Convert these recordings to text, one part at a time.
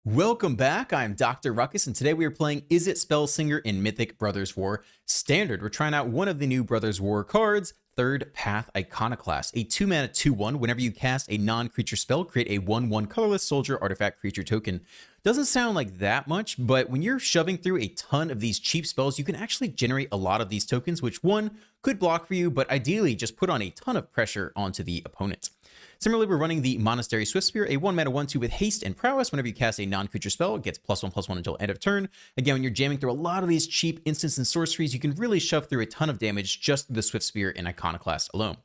Welcome back, I'm Dr. Ruckus, and today we are playing Izzet Spellslinger in Mythic Brothers War Standard. We're trying out one of the new Brothers War cards, Third Path Iconoclast. A 2-mana 2/1, whenever you cast a non-creature spell, create a 1/1 colorless soldier artifact creature token. Doesn't sound like that much, but when you're shoving through a ton of these cheap spells, you can actually generate a lot of these tokens, which one could block for you, but ideally just put on a ton of pressure onto the opponent. Similarly, we're running the Monastery Swiftspear, a 1-mana 1/2 with haste and prowess. Whenever you cast a non-creature spell, it gets +1/+1 until end of turn. Again, when you're jamming through a lot of these cheap instants and sorceries, you can really shove through a ton of damage just through the Swiftspear and Iconoclast alone.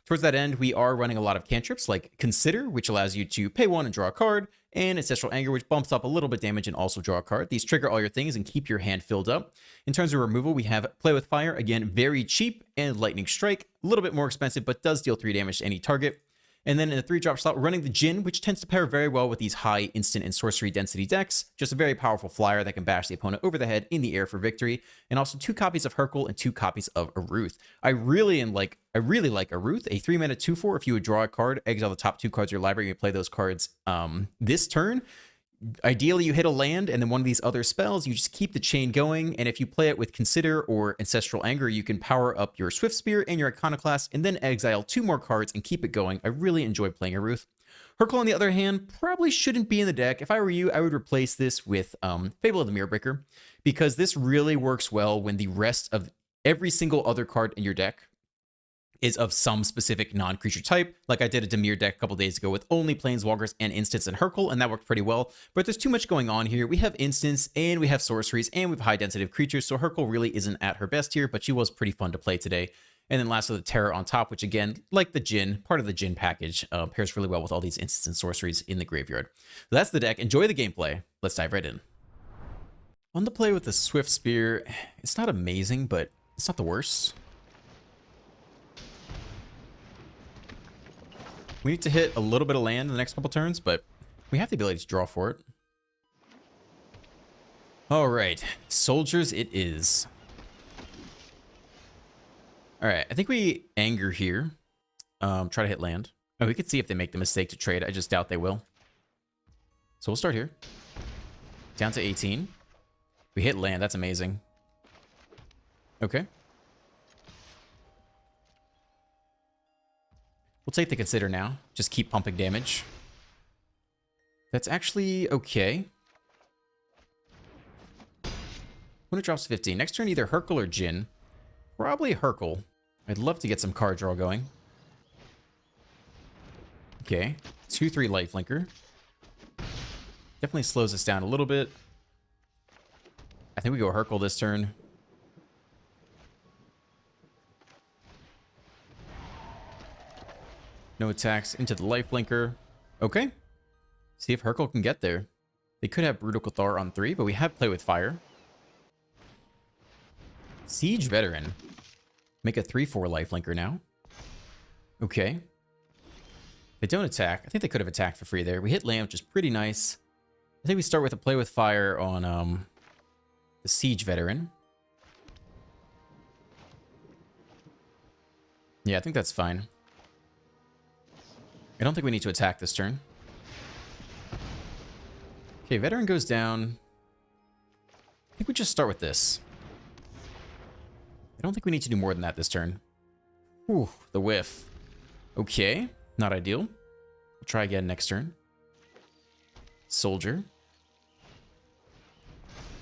Towards that end, we are running a lot of cantrips like Consider, which allows you to pay 1 and draw a card, and Ancestral Anger, which bumps up a little bit damage and also draw a card. These trigger all your things and keep your hand filled up. In terms of removal, we have Play with Fire, again, very cheap, and Lightning Strike, a little bit more expensive, but does deal 3 damage to any target. And then in the 3-drop slot, we're running the Djinn, which tends to pair very well with these high instant and sorcery density decks. Just a very powerful flyer that can bash the opponent over the head in the air for victory. And also 2 copies of Hurkyle and 2 copies of Aruth. I really like Aruth, a 3-mana 2/4. If you would draw a card, exile the top 2 cards of your library, and you play those cards this turn. Ideally, you hit a land, and then one of these other spells, you just keep the chain going, and if you play it with Consider or Ancestral Anger, you can power up your Swiftspear and your Iconoclast, and then exile 2 more cards and keep it going. I really enjoy playing Aruth. Hurkyle, on the other hand, probably shouldn't be in the deck. If I were you, I would replace this with Fable of the Mirrorbreaker, because this really works well when the rest of every single other card in your deck is of some specific non-creature type. Like I did a Dimir deck a couple days ago with only Planeswalkers and Instants and Hurkyle, and that worked pretty well. But there's too much going on here. We have Instants, and we have Sorceries, and we have high density of creatures, so Hurkyle really isn't at her best here, but she was pretty fun to play today. And then lastly, the Terror on top, which again, like the Djinn, part of the Djinn package, pairs really well with all these Instants and Sorceries in the graveyard. So that's the deck. Enjoy the gameplay. Let's dive right in. On to play with the Swiftspear. It's not amazing, but it's not the worst. We need to hit a little bit of land in the next couple turns, but we have the ability to draw for it. All right, soldiers it is. All right, I think we anger here. Try to hit land. Oh, we could see if they make the mistake to trade. I just doubt they will. So we'll start here. Down to 18. We hit land. That's amazing. Okay. We'll take the Consider now. Just keep pumping damage. That's actually okay. When it drops to 15. Next turn, either Hurkyle or Djinn. Probably Hurkyle. I'd love to get some card draw going. Okay. 2/3 Lifelinker. Definitely slows us down a little bit. I think we go Hurkyle this turn. No attacks into the Lifelinker. Okay. See if Hurkyle can get there. They could have Brutal Cathar on 3, but we have Play with Fire. Siege Veteran. Make a 3/4 Lifelinker now. Okay. They don't attack. I think they could have attacked for free there. We hit land, which is pretty nice. I think we start with a Play with Fire on the Siege Veteran. Yeah, I think that's fine. I don't think we need to attack this turn. Okay, Veteran goes down. I think we just start with this. I don't think we need to do more than that this turn. Whew, the whiff. Okay, not ideal. We'll try again next turn. Soldier.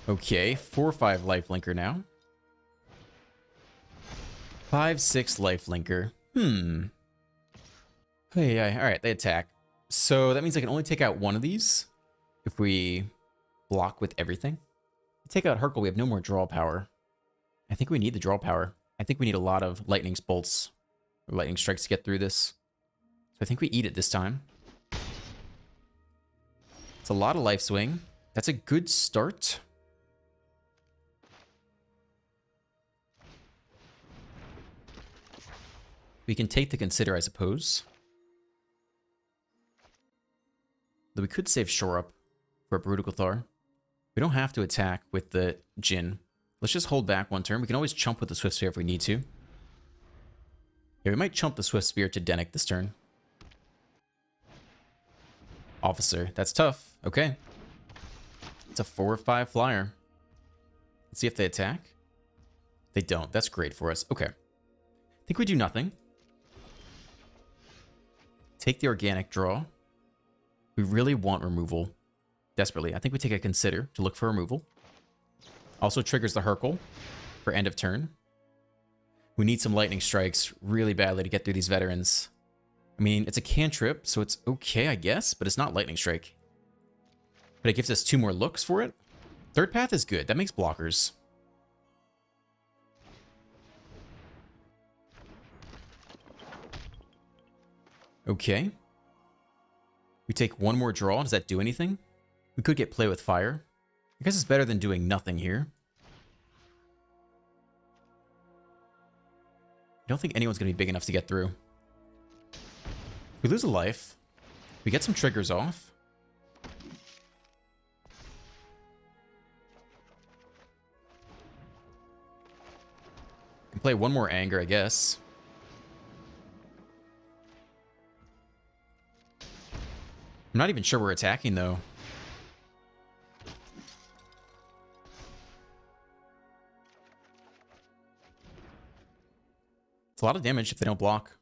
Okay, 4/5 Lifelinker now. 5/6 Lifelinker. Hey, all right, they attack. So that means I can only take out one of these if we block with everything. Take out Hurkyle, we have no more draw power. I think we need the draw power. I think we need a lot of lightning bolts or lightning strikes to get through this. So I think we eat it this time. It's a lot of life swing. That's a good start. We can take the Consider, I suppose. Though we could save Shore Up for a Brutal Cathar. We don't have to attack with the Djinn. Let's just hold back one turn. We can always chump with the Swiftspear if we need to. Yeah, we might chump the Swiftspear to Dennick this turn. Officer. That's tough. Okay. It's a 4 or 5 flyer. Let's see if they attack. They don't. That's great for us. Okay. I think we do nothing. Take the organic draw. We really want removal. Desperately. I think we take a consider to look for removal. Also triggers the Hercule for end of turn. We need some lightning strikes really badly to get through these veterans. I mean, it's a cantrip, so it's okay, I guess, but it's not lightning strike. But it gives us 2 more looks for it. Third path is good. That makes blockers. Okay. We take 1 more draw. Does that do anything? We could get play with fire. I guess it's better than doing nothing here. I don't think anyone's going to be big enough to get through. We lose a life. We get some triggers off. Can play 1 more anger, I guess. I'm not even sure we're attacking, though. It's a lot of damage if they don't block.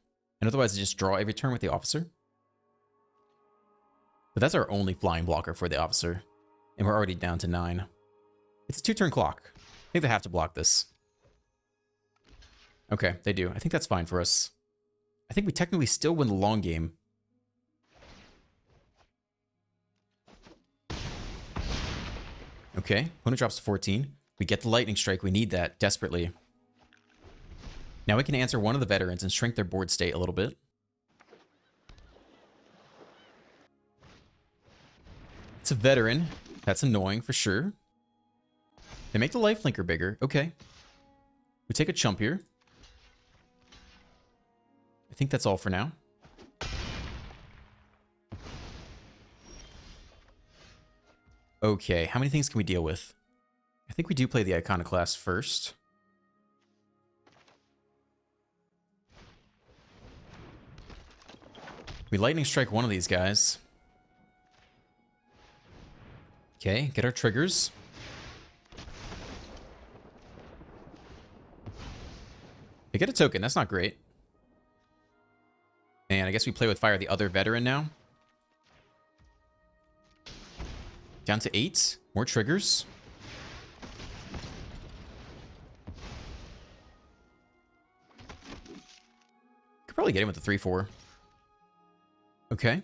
And otherwise, they just draw every turn with the officer. But that's our only flying blocker for the officer. And we're already down to 9. It's a 2-turn clock. I think they have to block this. Okay, they do. I think that's fine for us. I think we technically still win the long game. Okay, opponent drops to 14. We get the lightning strike. We need that desperately. Now we can answer one of the veterans and shrink their board state a little bit. It's a veteran. That's annoying for sure. They make the lifelinker bigger. Okay. We take a chump here. I think that's all for now. Okay, how many things can we deal with? I think we do play the Iconoclast first. We lightning strike one of these guys. Okay, get our triggers. They get a token, that's not great. And I guess we play with fire the other veteran now. Down to 8. More triggers. Could probably get him with the 3-4. Okay.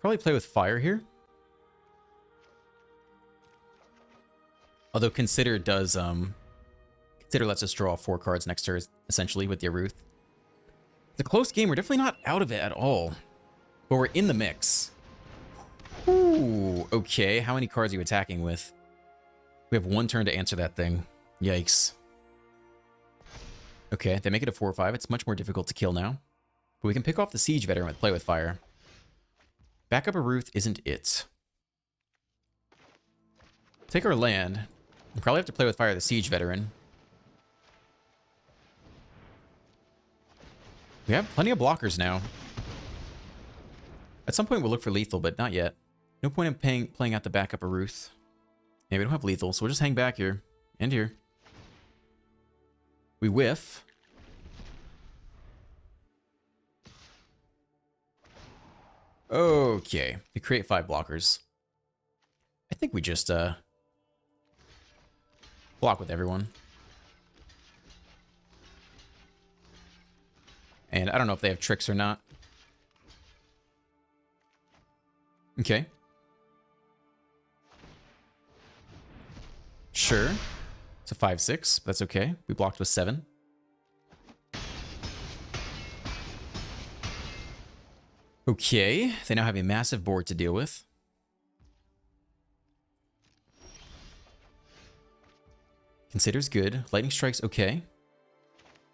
Probably play with fire here. Although Consider does, Consider lets us draw 4 cards next turn, essentially, with the Aruth. It's a close game. We're definitely not out of it at all. But we're in the mix. Ooh, okay. How many cards are you attacking with? We have 1 turn to answer that thing. Yikes. Okay, they make it a 4-5. It's much more difficult to kill now. But we can pick off the Siege Veteran with Play with Fire. Backup Aruth isn't it. Take our land. We'll probably have to Play with Fire the Siege Veteran. We have plenty of blockers now. At some point we'll look for lethal, but not yet. No point in playing out the backup Aruth. Yeah, we don't have lethal, so we'll just hang back here. And here. We whiff. Okay. We create 5 blockers. I think we just, block with everyone. And I don't know if they have tricks or not. Okay. Sure. It's a 5-6. That's okay. We blocked with 7. Okay. They now have a massive board to deal with. Consider's good. Lightning Strike's okay.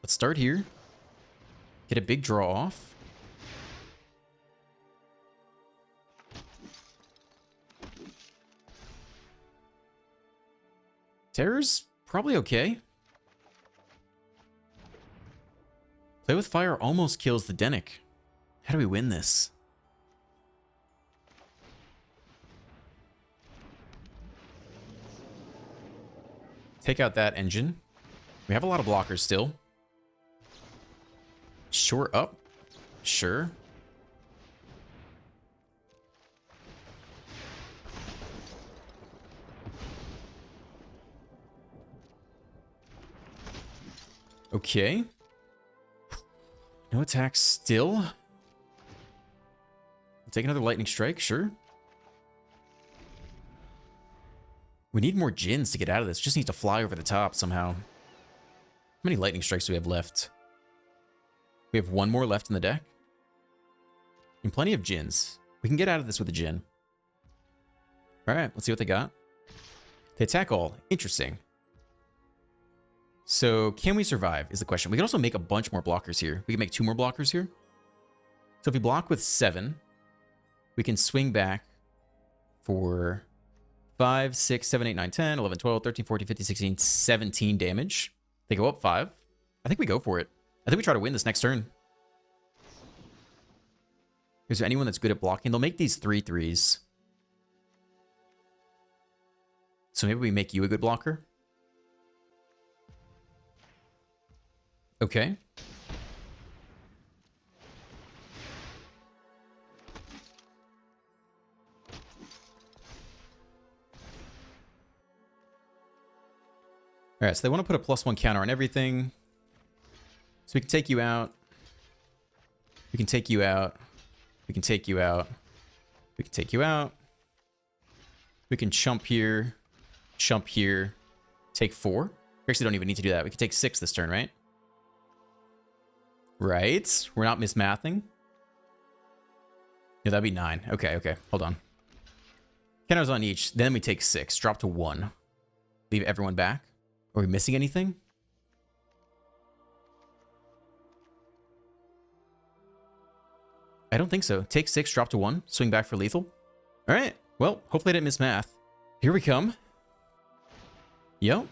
Let's start here. Get a big draw off. Terror's probably okay. Play with Fire almost kills the Denic. How do we win this? Take out that engine. We have a lot of blockers still. Shore up. Sure. Okay. No attacks still. I'll take another lightning strike, sure. We need more Djinns to get out of this. Just needs to fly over the top somehow. How many lightning strikes do we have left? We have one more left in the deck. And plenty of Djinns. We can get out of this with a Djinn. Alright, let's see what they got. They attack all. Interesting. So, can we survive is the question. We can also make a bunch more blockers here. We can make 2 more blockers here. So if we block with 7, we can swing back for 5, 6, 7, 8, 9, 10, 11, 12, 13, 14, 15, 16, 17 damage. They go up 5. I think we go for it. I think we try to win this next turn. Is there anyone that's good at blocking? They'll make these 3/3s. So maybe we make you a good blocker. Okay. Alright, so they want to put a +1 counter on everything. So we can take you out. We can take you out. We can take you out. We can take you out. We can chump here. Chump here. Take 4. We actually don't even need to do that. We can take 6 this turn, right? Right. We're not mismathing. Yeah, that'd be 9. Okay, okay. Hold on. Counters on each. Then we take 6. Drop to 1. Leave everyone back. Are we missing anything? I don't think so. Take 6, drop to 1. Swing back for lethal. Alright. Well, hopefully I didn't miss math. Here we come. Yep.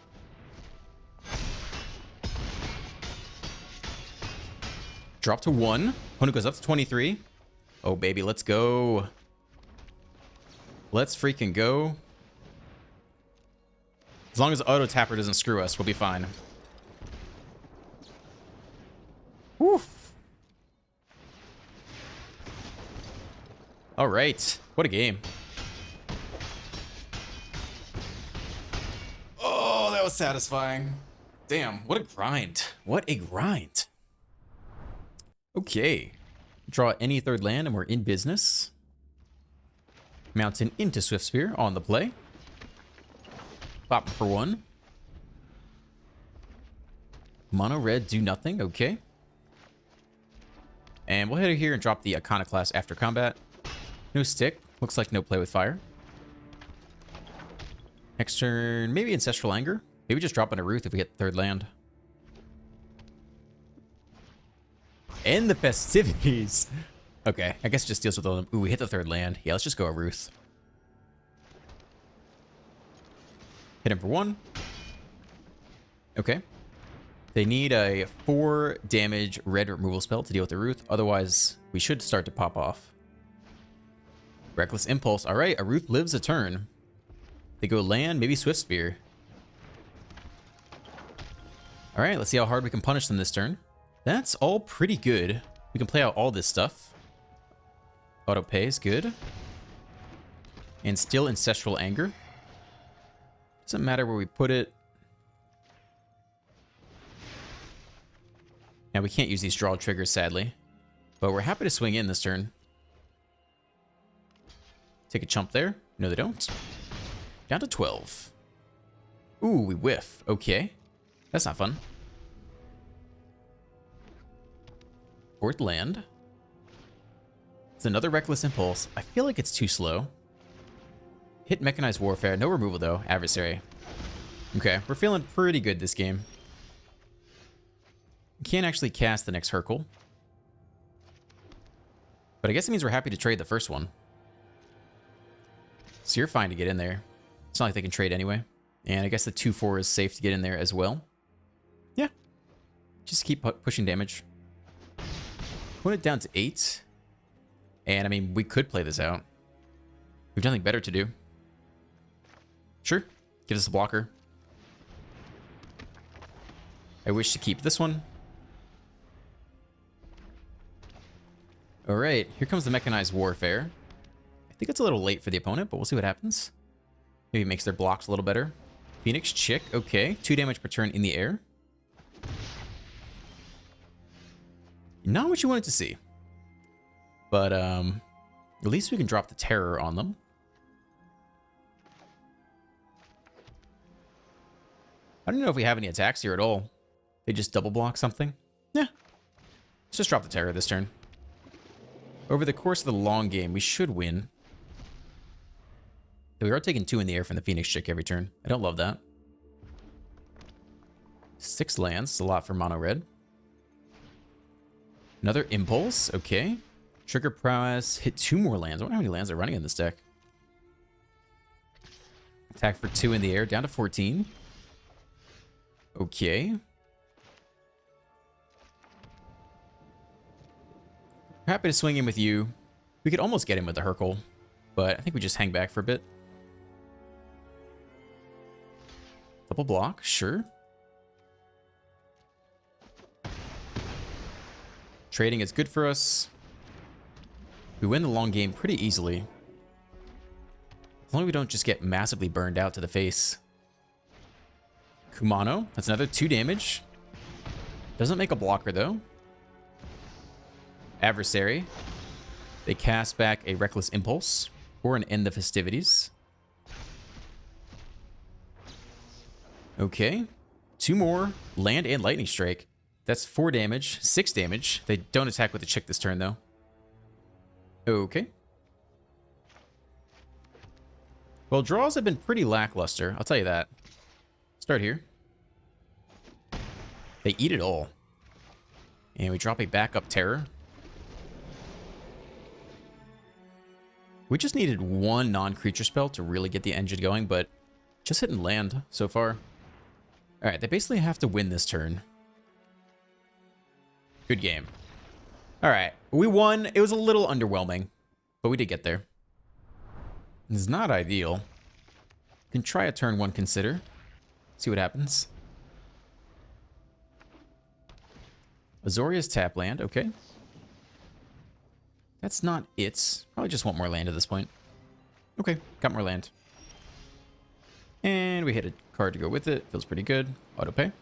Drop to 1. Opponent goes up to 23. Oh, baby, let's go. Let's freaking go. As long as Auto Tapper doesn't screw us, we'll be fine. Whew. All right. What a game. Oh, that was satisfying. Damn, what a grind. What a grind. Okay. Draw any third land and we're in business. Mountain into Swiftspear on the play. Pop for 1. Mono red, do nothing. Okay. And we'll head here and drop the Iconoclast after combat. No stick. Looks like no play with fire. Next turn, maybe Ancestral Anger. Maybe just drop on a Ruth if we hit the third land. And the festivities. Okay, I guess it just deals with all them. Ooh, we hit the third land. Yeah, let's just go a Ruth. Hit him for 1. Okay. They need a 4 damage red removal spell to deal with the Ruth. Otherwise, we should start to pop off. Reckless Impulse. All right, a Ruth lives a turn. They go land, maybe Swiftspear. All right, let's see how hard we can punish them this turn. That's all pretty good. We can play out all this stuff. Auto pay is good. And still Ancestral Anger. Doesn't matter where we put it. Now, we can't use these draw triggers, sadly. But we're happy to swing in this turn. Take a chump there. No, they don't. Down to 12. Ooh, we whiff. Okay. That's not fun. 4th land. It's another Reckless Impulse. I feel like it's too slow. Hit Mechanized Warfare. No removal, though. Adversary. Okay, we're feeling pretty good this game. We can't actually cast the next Hurkyle. But I guess it means we're happy to trade the first one. So you're fine to get in there. It's not like they can trade anyway. And I guess the 2/4 is safe to get in there as well. Yeah. Just keep pushing damage. Put it down to 8. And, I mean, we could play this out. We've nothing better to do. Sure. Give us a blocker. I wish to keep this one. All right, here comes the Mechanized Warfare. I think it's a little late for the opponent, but we'll see what happens. Maybe it makes their blocks a little better. Phoenix Chick, okay. 2 damage per turn in the air. Not what you wanted to see. But, at least we can drop the Terror on them. I don't know if we have any attacks here at all. They just double block something. Yeah. Let's just drop the Terror this turn. Over the course of the long game, we should win. We are taking 2 in the air from the Phoenix Chick every turn. I don't love that. 6 lands. It's a lot for mono red. Another Impulse. Okay. Trigger Prowess. Hit 2 more lands. I wonder how many lands are running in this deck. Attack for 2 in the air. Down to 14. Okay. Happy to swing in with you. We could almost get him with the Hercule, but I think we just hang back for a bit. Double block, sure. Trading is good for us. We win the long game pretty easily. As long as we don't just get massively burned out to the face. Kumano, that's another 2 damage. Doesn't make a blocker though. Adversary. They cast back a Reckless Impulse or an End the Festivities. Okay. 2 more. Land and Lightning Strike. That's 4 damage. 6 damage. They don't attack with the Chick this turn, though. Okay. Well, draws have been pretty lackluster. I'll tell you that. Start here. They eat it all. And we drop a backup Terror. We just needed 1 non-creature spell to really get the engine going, but just hitting land so far. Alright, they basically have to win this turn. Good game. Alright, we won. It was a little underwhelming, but we did get there. It's not ideal. Can try a turn 1 consider. See what happens. Azorius tap land, okay. That's not it. Probably just want more land at this point. Okay, got more land. And we hit a card to go with it. Feels pretty good. Auto pay.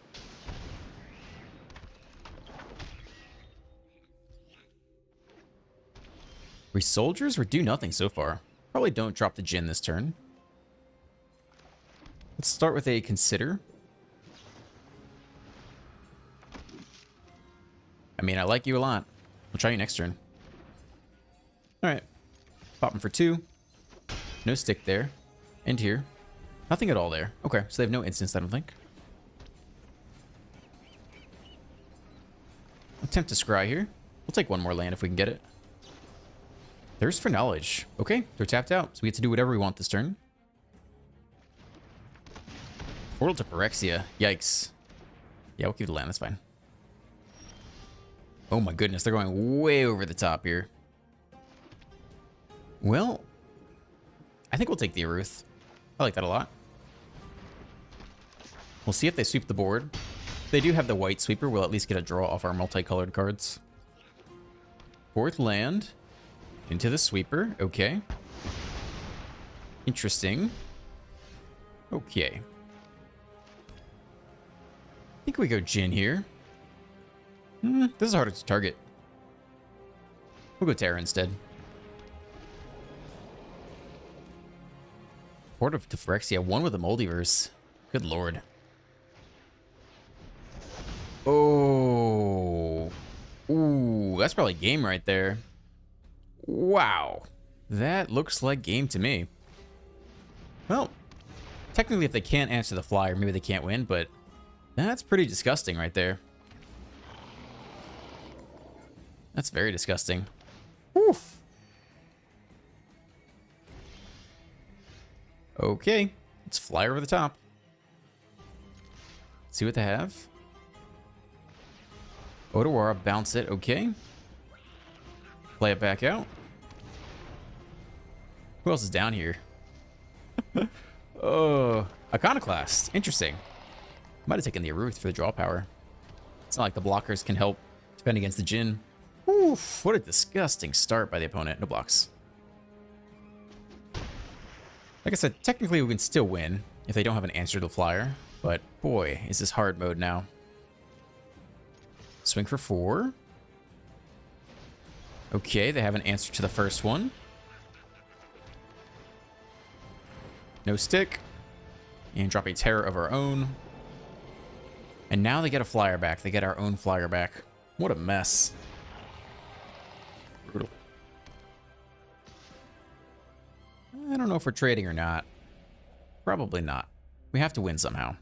Soldiers, we're do nothing so far. Probably don't drop the Djinn this turn. Let's start with a consider. I mean, I like you a lot. We'll try you next turn. Alright. Pop them for 2. No stick there. End here. Nothing at all there. Okay, so they have no instance, I don't think. Attempt to scry here. We'll take 1 more land if we can get it. There's for knowledge. Okay, they're tapped out, so we get to do whatever we want this turn. Portal to Phyrexia. Yikes. Yeah, we'll keep the land, that's fine. Oh my goodness, they're going way over the top here. Well, I think we'll take the Aruth. I like that a lot. We'll see if they sweep the board. If they do have the white sweeper, we'll at least get a draw off our multicolored cards. 4th land. Into the sweeper. Okay. Interesting. Okay. I think we go Djinn here. This is harder to target. We'll go Terror instead. Port of Phyrexia, 1 with a Multiverse. Good lord. Oh. Ooh, that's probably game right there. Wow. That looks like game to me. Well, technically if they can't answer the flyer, maybe they can't win, but that's pretty disgusting right there. That's very disgusting. Oof. Okay, let's fly over the top. See what they have. Otawara, bounce it, okay. Play it back out. Who else is down here? Oh, Iconoclast. Interesting. Might have taken the Aruth for the draw power. It's not like the blockers can help defend against the Jhin. Oof, what a disgusting start by the opponent. No blocks. Like I said, technically we can still win if they don't have an answer to the flyer. But boy, is this hard mode now. Swing for 4. Okay, they have an answer to the first one. No stick. And drop a terror of our own. And now they get a flyer back. They get our own flyer back. What a mess. Brutal. I don't know if we're trading or not. Probably not. We have to win somehow.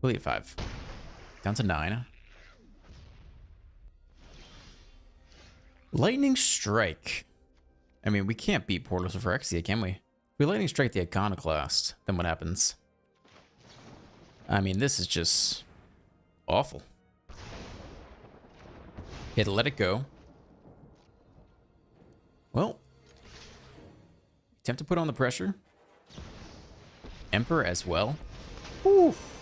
We'll eat 5. Down to 9. Lightning Strike. I mean, we can't beat Portals of Phyrexia, can we? If we Lightning Strike the Iconoclast, then what happens? I mean, this is just awful. Okay, to let it go. Well, attempt to put on the pressure. Emperor as well. Oof.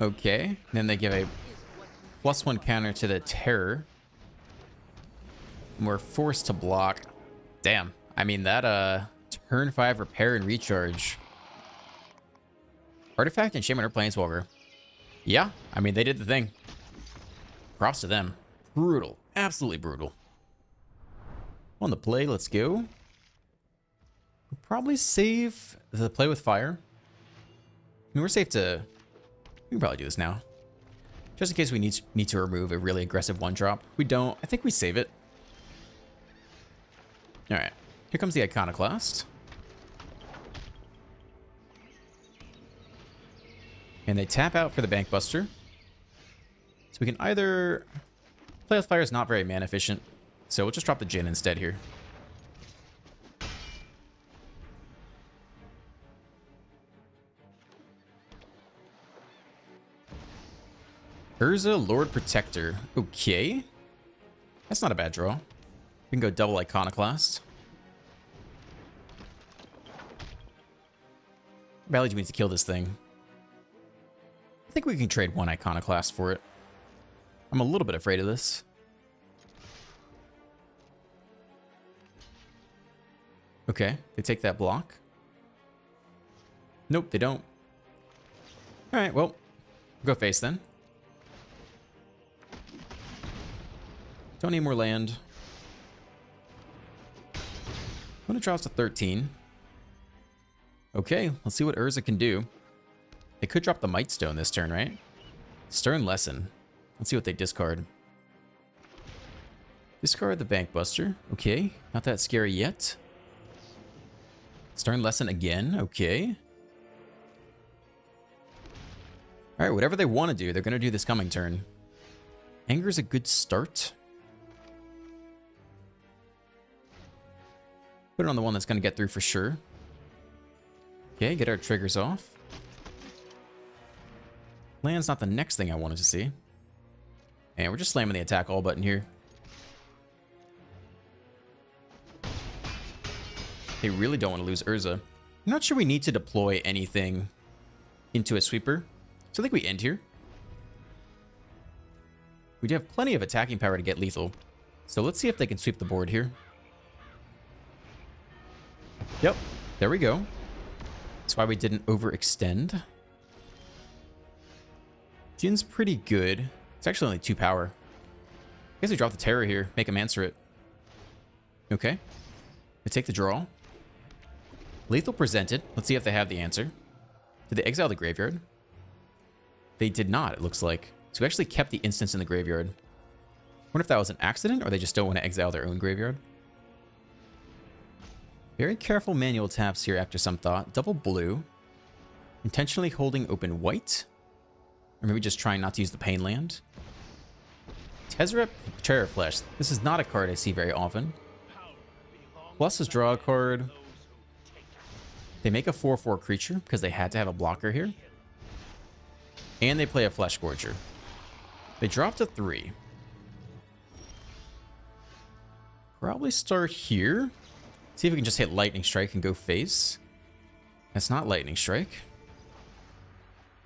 Okay, then they give a +1 counter to the terror. We're forced to block. Damn. I mean, that turn 5 repair and recharge. Artifact and Shaman or Planeswalker. Yeah, I mean, they did the thing. Props to them. Brutal. Absolutely brutal. On the play, let's go. We'll probably save the play with fire. I mean, we're safe to... We can probably do this now. Just in case we need to remove a really aggressive 1-drop. We don't. I think we save it. Alright. Here comes the Iconoclast. And they tap out for the Bankbuster. So we can either... Play with fire is not very mana efficient. So we'll just drop the Jhin instead here. Urza, Lord Protector. Okay. That's not a bad draw. We can go double Iconoclast. Badly do we need to kill this thing. I think we can trade 1 Iconoclast for it. I'm a little bit afraid of this. Okay, they take that block. Nope, they don't. Alright, well, go face then. Don't need more land. When it drops to 13. Okay, let's see what Urza can do. They could drop the Might Stone this turn, right? Stern Lesson. Let's see what they discard. Discard the Bankbuster. Okay, not that scary yet. Stern Lesson again. Okay. Alright, whatever they want to do, they're going to do this coming turn. Anger's a good start. Put it on the one that's going to get through for sure. Okay, get our triggers off. Land's not the next thing I wanted to see. And we're just slamming the attack all button here. They really don't want to lose Urza. I'm not sure we need to deploy anything into a sweeper. So I think we end here. We do have plenty of attacking power to get lethal. So let's see if they can sweep the board here. Yep, there we go. That's why we didn't overextend. Jin's pretty good. It's actually only 2 power. I guess we drop the terror here, make him answer it. Okay. They take the draw. Lethal presented. Let's see if they have the answer. Did they exile the graveyard? They did not, it looks like. So we actually kept the instance in the graveyard. Wonder if that was an accident or they just don't want to exile their own graveyard. Very careful manual taps here after some thought. Double blue. Intentionally holding open white. Or maybe just trying not to use the pain land. Tezzeret Terror Flesh. This is not a card I see very often. Plus is draw a card. They make a 4/4 creature because they had to have a blocker here. And they play a Flesh Gorger. They drop to 3. Probably start here. See if we can just hit Lightning Strike and go face. That's not Lightning Strike.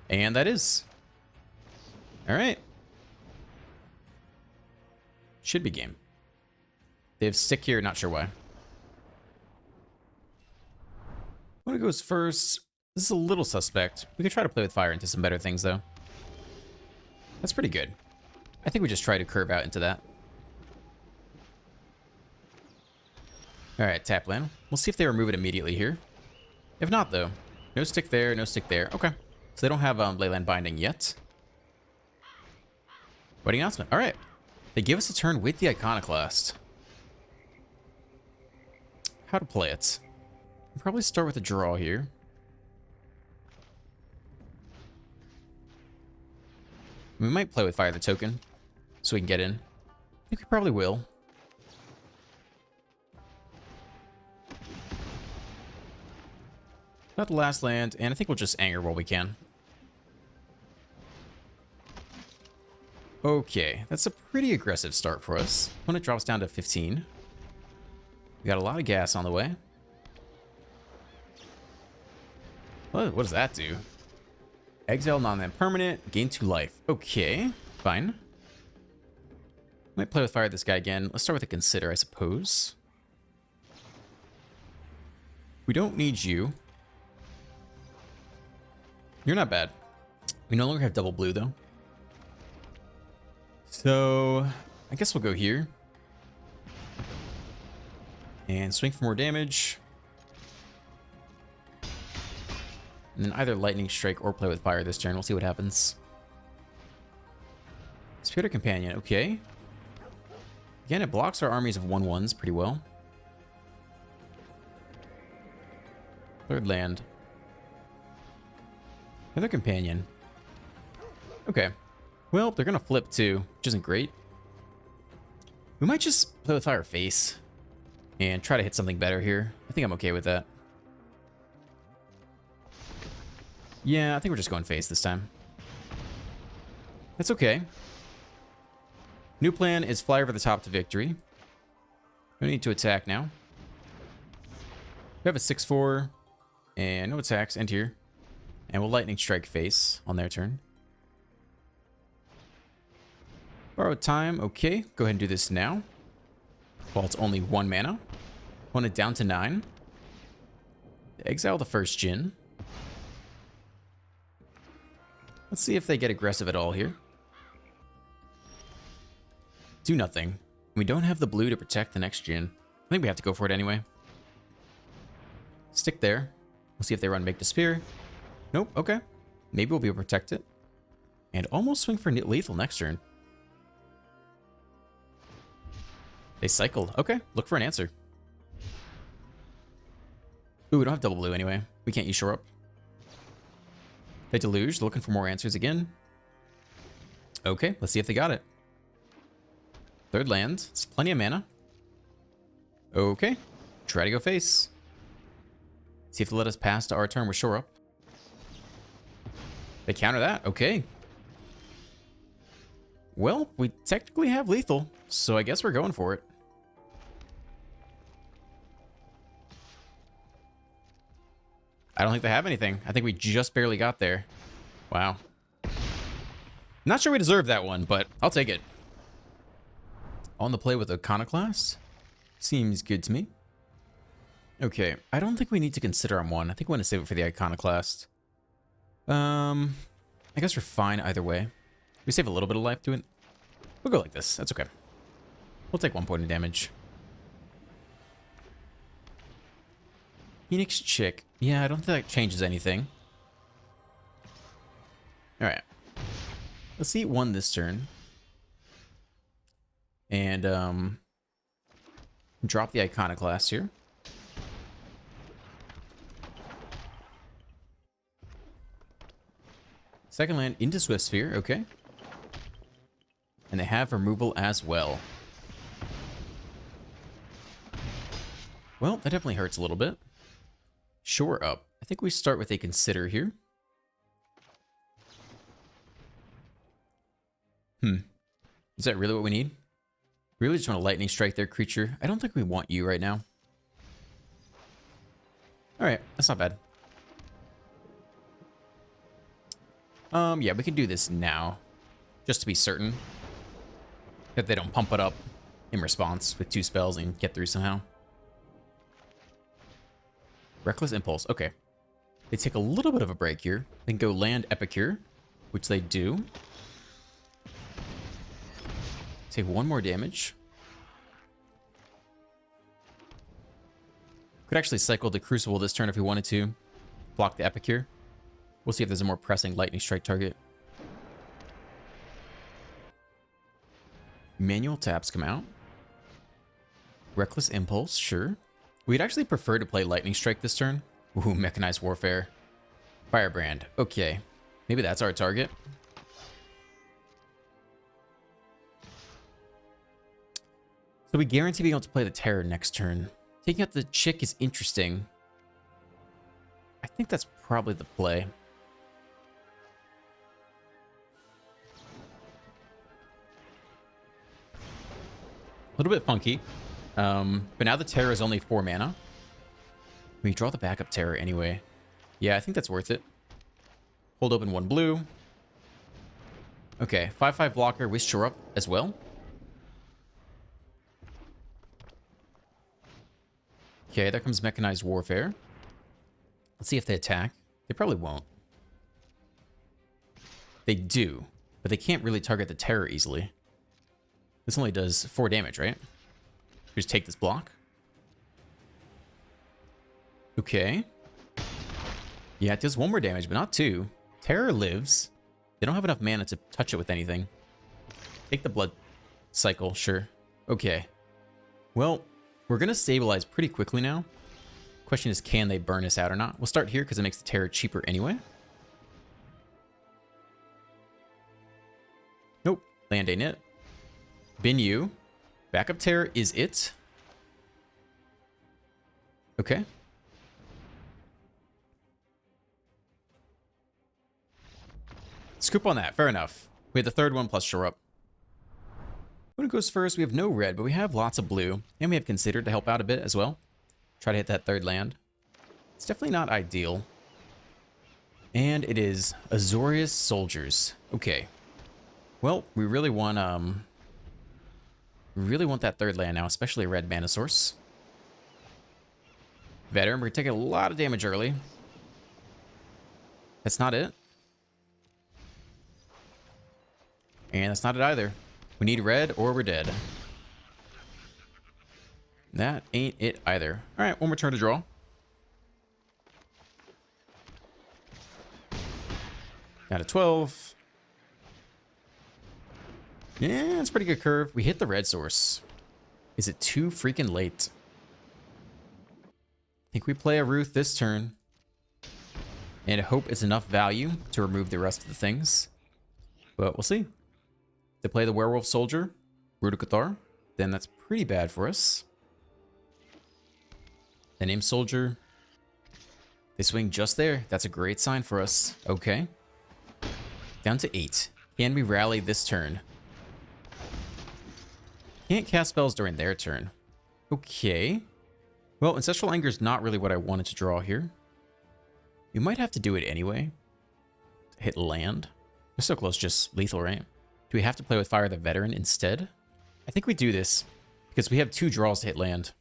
And that is. All right. Should be game. They have stick here, not sure why. When it goes first, this is a little suspect. We could try to play with fire into some better things, though. That's pretty good. I think we just try to curve out into that. All right, tap land. We'll see if they remove it immediately here. If not, though, no stick there, no stick there. Okay, so they don't have Leyland Binding yet. Wedding announcement. All right, they give us a turn with the Iconoclast. How to play it? We'll probably start with a draw here. We might play with Fire the Token so we can get in. I think we probably will. Not the last land, and I think we'll just anger while we can. Okay, that's a pretty aggressive start for us. When it drops down to 15. We got a lot of gas on the way. What does that do? Exile non-land permanent, gain 2 life. Okay, fine. Might play with fire this guy again. Let's start with a consider, I suppose. We don't need you. You're not bad. We no longer have double blue, though. So, I guess we'll go here. And swing for more damage. And then either Lightning Strike or play with fire this turn. We'll see what happens. Spirit Companion, okay. Again, it blocks our armies of 1/1s pretty well. Third land. Another Companion. Okay. Well, they're gonna flip too, which isn't great. We might just play with fire face and try to hit something better here. I think I'm okay with that. Yeah, I think we're just going face this time. That's okay. New plan is fly over the top to victory. We need to attack now. We have a 6/4 and no attacks, end here. And we'll lightning strike face on their turn. Borrowed time, okay. Go ahead and do this now. While it's only 1 mana. Want it down to 9. Exile the first Djinn. Let's see if they get aggressive at all here. Do nothing. We don't have the blue to protect the next Djinn. I think we have to go for it anyway. Stick there. We'll see if they run Make the Spear. Nope, okay. Maybe we'll be able to protect it. And almost swing for lethal next turn. They cycled. Okay, look for an answer. Ooh, we don't have double blue anyway. We can't use shore up. They deluge, looking for more answers again. Okay, let's see if they got it. Third land. It's plenty of mana. Okay, try to go face. See if they let us pass to our turn with shore up. They counter that. Okay. Well, we technically have lethal, so I guess we're going for it. I don't think they have anything. I think we just barely got there. Wow. Not sure we deserve that one, but I'll take it. On the play with Iconoclast? Seems good to me. Okay, I don't think we need to consider on one. I think we want to save it for the Iconoclast. I guess we're fine either way. We save a little bit of life to it. We'll go like this. That's okay. We'll take 1 point of damage. Phoenix Chick. Yeah, I don't think that changes anything. Alright. Let's eat 1 this turn. And, drop the Iconoclast here. Second land into Swift Sphere, okay. And they have removal as well. Well, that definitely hurts a little bit. Shore up. I think we start with a consider here. Is that really what we need? We really just want to lightning strike their creature. I don't think we want you right now. Alright, that's not bad. Yeah, we can do this now. Just to be certain that they don't pump it up in response with 2 spells and get through somehow. Reckless Impulse. Okay. They take a little bit of a break here. They can go land Epicure, which they do. Take 1 more damage. Could actually cycle the Crucible this turn if we wanted to. Block the Epicure. We'll see if there's a more pressing Lightning Strike target. Manual taps come out. Reckless Impulse, sure. We'd actually prefer to play Lightning Strike this turn. Ooh, Mechanized Warfare. Firebrand. Okay. Maybe that's our target. So we guarantee being able to play the Terror next turn. Taking out the Chick is interesting. I think that's probably the play. A little bit funky. But now the Terror is only 4 mana. We draw the backup Terror anyway. Yeah, I think that's worth it. Hold open 1 blue. Okay, 5/5 blocker with Shore Up as well. Okay, there comes Mechanized Warfare. Let's see if they attack. They probably won't. They do, but they can't really target the Terror easily. This only does 4 damage, right? Just take this block. Okay. Yeah, it does 1 more damage, but not 2. Terror lives. They don't have enough mana to touch it with anything. Take the blood cycle, sure. Okay. Well, we're going to stabilize pretty quickly now. Question is, can they burn us out or not? We'll start here because it makes the Terror cheaper anyway. Nope. Land ain't it. Binyu. Backup Terror is it. Okay. Scoop on that. Fair enough. We had the 3rd one plus Shore Up. When it goes first, we have no red, but we have lots of blue. And we have Consider to help out a bit as well. Try to hit that 3rd land. It's definitely not ideal. And it is Azorius Soldiers. Okay. Well, we really want that 3rd land now, especially a red mana source. Veteran, we're taking a lot of damage early. That's not it. And that's not it either. We need red or we're dead. That ain't it either. All right, 1 more turn to draw. Down to 12. Yeah, it's a pretty good curve. We hit the red source. Is it too freaking late? I think we play a Ruth this turn. And I hope it's enough value to remove the rest of the things. But we'll see. They play the Werewolf Soldier, Root of Cathar. Then that's pretty bad for us. They name Soldier. They swing just there. That's a great sign for us. Okay. Down to 8. Can we rally this turn? Can't cast spells during their turn. Okay. Well, Ancestral Anger is not really what I wanted to draw here. We might have to do it anyway. Hit land. We're so close, just lethal, right? Do we have to play with Fire the Veteran instead? I think we do this because we have 2 draws to hit land.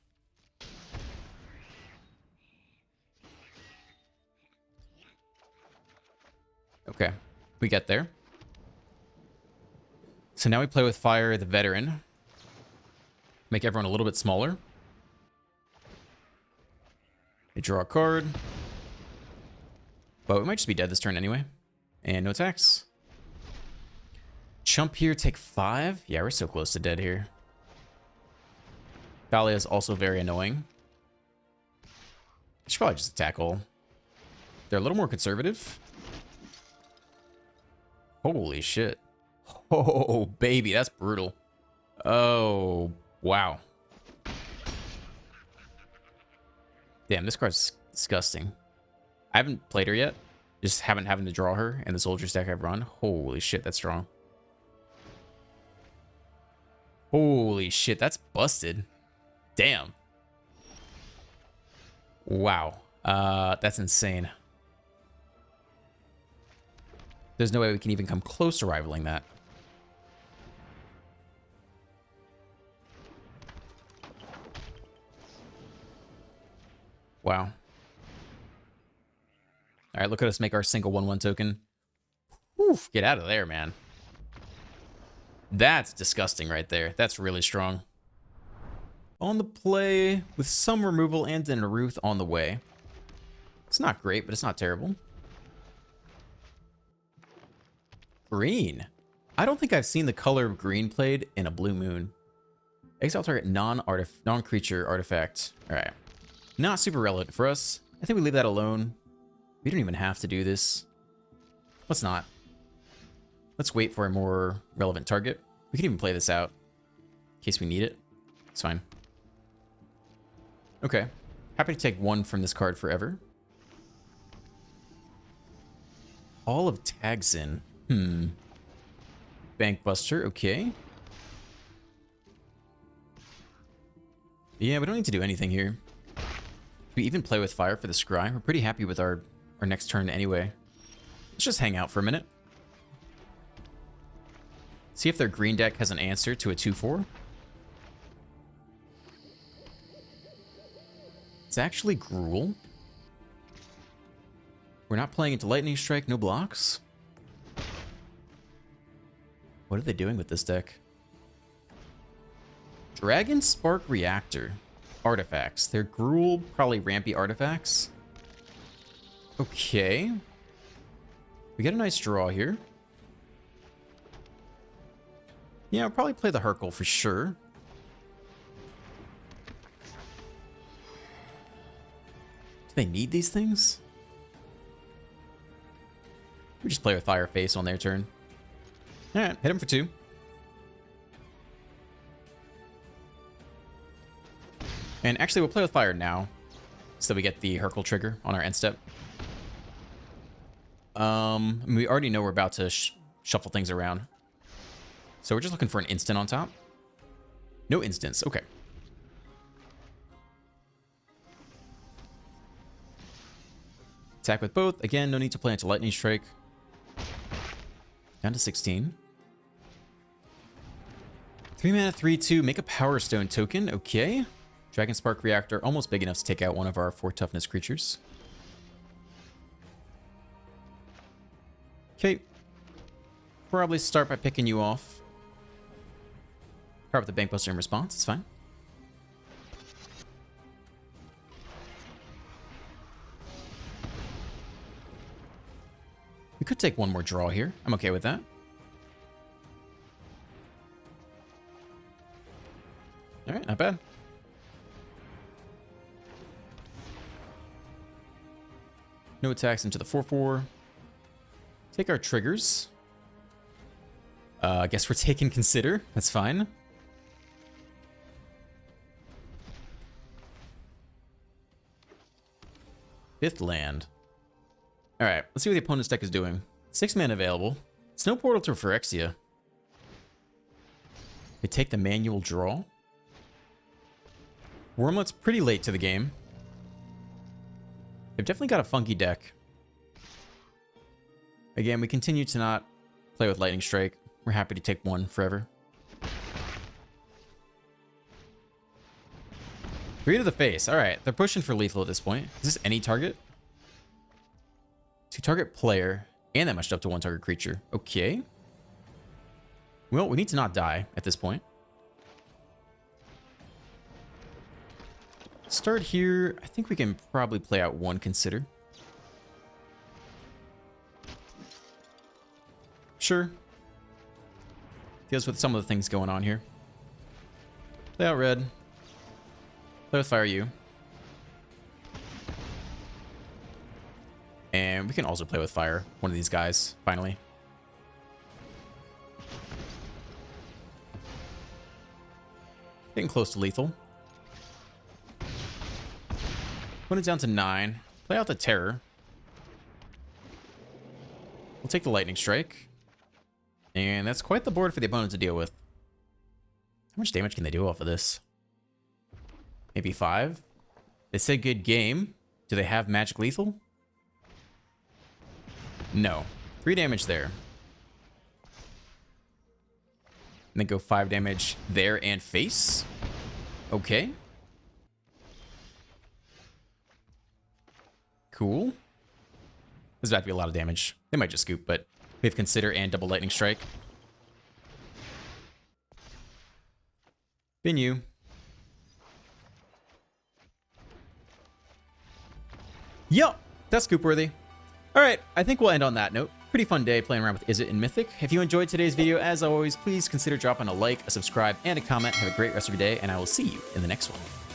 Okay, we get there. So now we play with Fire the Veteran. Make everyone a little bit smaller. They draw a card. But we might just be dead this turn anyway. And no attacks. Chump here, take 5. Yeah, we're so close to dead here. Thalia is also very annoying. I should probably just attack all. They're a little more conservative. Holy shit. Oh, baby, that's brutal. Oh, wow. Damn, this card's disgusting. I haven't played her yet. Just haven't having to draw her in the soldier stack I've run. Holy shit, that's strong. Holy shit, that's busted. Damn. Wow. That's insane. There's no way we can even come close to rivaling that. Wow. All right, look at us make our single 1/1 token. Oof, get out of there, man. That's disgusting right there. That's really strong. On the play with some removal and then a Ruth on the way. It's not great, but it's not terrible. Green. I don't think I've seen the color of green played in a Blue Moon. Exile target non-creature artifact. All right. Not super relevant for us. I think we leave that alone. We don't even have to do this. Let's not. Let's wait for a more relevant target. We can even play this out in case we need it. It's fine. Okay. Happy to take one from this card forever. Hall of Tagsin. Bankbuster. Okay. Yeah, we don't need to do anything here. We even play with fire for the scry. We're pretty happy with our next turn anyway. Let's just hang out for a minute. See if their green deck has an answer to a 2/4. It's actually Gruul. We're not playing into Lightning Strike, no blocks. What are they doing with this deck? Dragon Spark Reactor. Artifacts. They're Gruul, probably rampy artifacts. Okay. We get a nice draw here. Yeah, I'll probably play the Hurkle for sure. Do they need these things? We just play with Fireface on their turn. Alright, hit him for 2. And actually, we'll play with fire now, so we get the Hurkle trigger on our end step. We already know we're about to shuffle things around. So we're just looking for an instant on top. No instants, okay. Attack with both. Again, no need to play into Lightning Strike. Down to 16. 3 mana, 3/2. Make a Power Stone token. Okay. Dragon Spark Reactor, almost big enough to take out one of our 4 toughness creatures. Okay. Probably start by picking you off. Power up the Bankbuster in response. It's fine. We could take one more draw here. I'm okay with that. All right, not bad. No attacks into the 4/4. Take our triggers. I guess we're taking Consider. That's fine. Fifth land. Alright, let's see what the opponent's deck is doing. 6 mana available. Snow Portal to Phyrexia. They take the manual draw. Wormlet's pretty late to the game. They've definitely got a funky deck. Again, we continue to not play with Lightning Strike. We're happy to take one forever. 3 to the face. Alright, they're pushing for lethal at this point. Is this any target? 2 target player, and that matched up to 1 target creature. Okay. Well, we need to not die at this point. Start here. I think we can probably play out 1 Consider. Sure. Deals with some of the things going on here. Play out red. Play with fire you. And we can also play with fire one of these guys, finally. Getting close to lethal. Put it down to 9. Play out the Terror. We'll take the Lightning Strike. And that's quite the board for the opponent to deal with. How much damage can they do off of this? Maybe 5? They say good game. Do they have magic lethal? No. 3 damage there. And then go 5 damage there and face. Okay. Cool. This is about to be a lot of damage. They might just scoop, but we have Consider and double Lightning Strike. Binu. Yup, that's scoop worthy. All right, I think we'll end on that note. Pretty fun day playing around with Izzet in Mythic. If you enjoyed today's video, as always, please consider dropping a like, a subscribe, and a comment. Have a great rest of your day, and I will see you in the next one.